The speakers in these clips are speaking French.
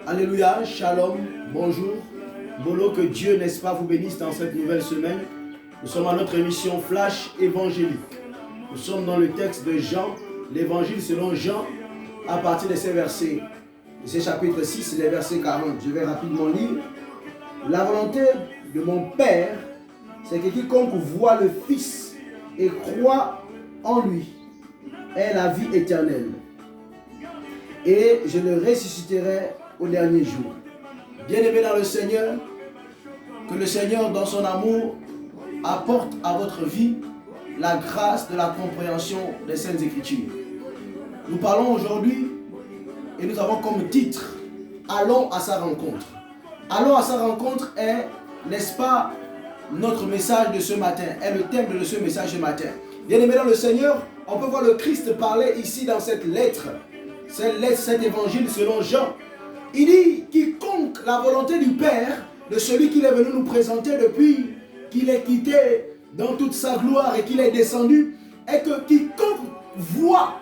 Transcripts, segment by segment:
Alléluia, shalom, bonjour. Bolo, que Dieu, n'est-ce pas, vous bénisse dans cette nouvelle semaine. Nous sommes à notre émission Flash évangélique. Nous sommes dans le texte de Jean, l'évangile selon Jean, à partir de ces versets, de ces chapitres 6, les versets 40. Je vais rapidement lire. La volonté de mon Père, c'est que quiconque voit le Fils et croit en lui ait la vie éternelle. Et je le ressusciterai au dernier jour. Bien-aimés dans le Seigneur, que le Seigneur dans son amour apporte à votre vie la grâce de la compréhension des Saintes Écritures. Nous parlons aujourd'hui et nous avons comme titre « Allons à sa rencontre ». Allons à sa rencontre est, n'est-ce pas, notre message de ce matin, est le thème de ce message ce matin. Bien-aimés dans le Seigneur, on peut voir le Christ parler ici dans cette lettre, cet évangile selon Jean. Il dit, quiconque la volonté du Père, de celui qu'il est venu nous présenter depuis qu'il est quitté dans toute sa gloire et qu'il est descendu, est que quiconque voit,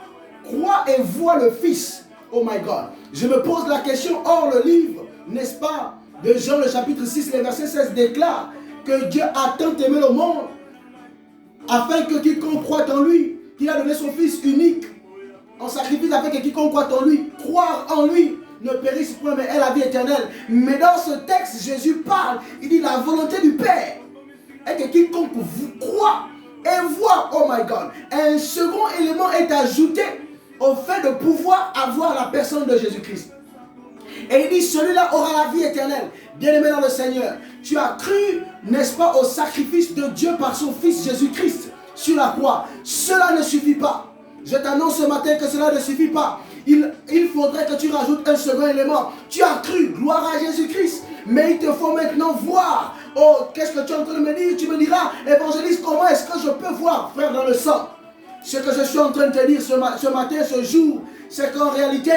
croit et voit le Fils. Oh my God. Je me pose la question, or le livre, n'est-ce pas, de Jean le chapitre 6, le verset 16 déclare que Dieu a tant aimé le monde afin que quiconque croit en lui, qu'il a donné son Fils unique en sacrifice afin que quiconque croit en lui, croire en lui, ne périsse point mais ait la vie éternelle. Mais dans ce texte, Jésus parle, il dit la volonté du Père est que quiconque vous croit et voit, oh my God, un second élément est ajouté au fait de pouvoir avoir la personne de Jésus-Christ. Et il dit, celui-là aura la vie éternelle. Bien-aimé dans le Seigneur, tu as cru, n'est-ce pas, au sacrifice de Dieu par son Fils Jésus-Christ sur la croix. Cela ne suffit pas. Je t'annonce ce matin que cela ne suffit pas. Il faudrait que tu rajoutes un second élément. Tu as cru, gloire à Jésus-Christ. Mais il te faut maintenant voir. Oh, qu'est-ce que tu es en train de me dire? Tu me diras, évangéliste, comment est-ce que je peux voir, frère dans le sang? Ce que je suis en train de te dire ce matin, ce jour, c'est qu'en réalité,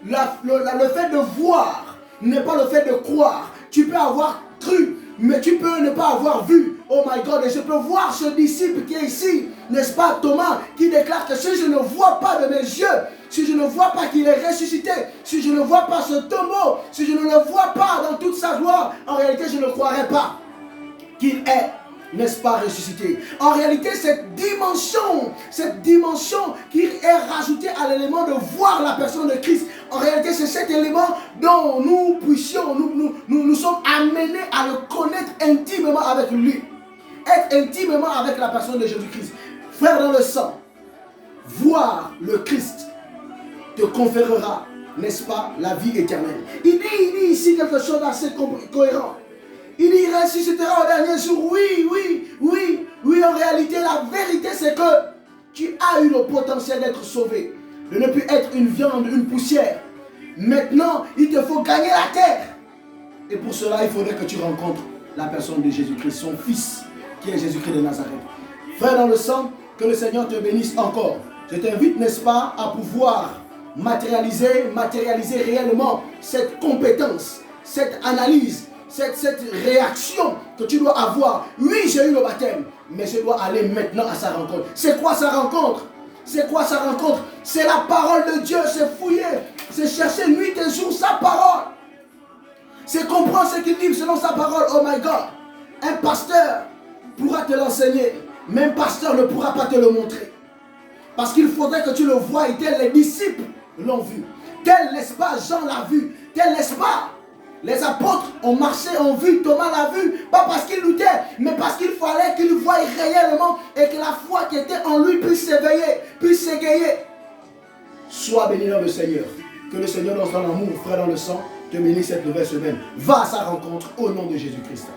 le fait de voir n'est pas le fait de croire. Tu peux avoir cru, mais tu peux ne pas avoir vu. Oh my God, et je peux voir ce disciple qui est ici, n'est-ce pas, Thomas, qui déclare que si je ne vois pas de mes yeux, si je ne vois pas qu'il est ressuscité, si je ne vois pas ce tombeau, si je ne le vois pas dans toute sa gloire, en réalité je ne croirais pas qu'il est, n'est-ce pas, ressuscité. En réalité, cette dimension qui est rajoutée à l'élément de voir la personne de Christ, en réalité, c'est cet élément dont nous sommes amenés à le connaître intimement avec lui. Être intimement avec la personne de Jésus-Christ. Frère dans le sang, voir le Christ te conférera, n'est-ce pas, la vie éternelle. Il dit ici quelque chose d'assez cohérent. Il dit, il ressuscitera au dernier jour. Oui, en réalité, la vérité, c'est que tu as eu le potentiel d'être sauvé, de ne plus être une viande, une poussière. Maintenant, il te faut gagner la terre. Et pour cela, il faudrait que tu rencontres la personne de Jésus-Christ, son Fils, qui est Jésus-Christ de Nazareth. Frère dans le sang, que le Seigneur te bénisse encore. Je t'invite, n'est-ce pas, à pouvoir matérialiser réellement cette compétence, cette analyse, cette réaction que tu dois avoir. Oui, j'ai eu le baptême, mais je dois aller maintenant à sa rencontre. C'est quoi sa rencontre? C'est quoi sa rencontre? C'est la parole de Dieu, c'est fouiller, c'est chercher nuit et jour sa parole. C'est comprendre ce qu'il dit selon sa parole. Oh my God. Un pasteur pourra te l'enseigner, mais un pasteur ne pourra pas te le montrer. Parce qu'il faudrait que tu le vois et tel les disciples l'ont vu. Tel, n'est-ce pas, Jean l'a vu. Tel, n'est-ce pas, les apôtres ont marché, ont vu, Thomas l'a vu, pas parce qu'il luttait, mais parce qu'il fallait qu'il voie réellement et que la foi qui était en lui puisse s'éveiller, puisse s'égayer. Sois béni dans le Seigneur. Que le Seigneur dans son amour, frère dans le sang, te bénisse cette nouvelle semaine. Va à sa rencontre au nom de Jésus-Christ.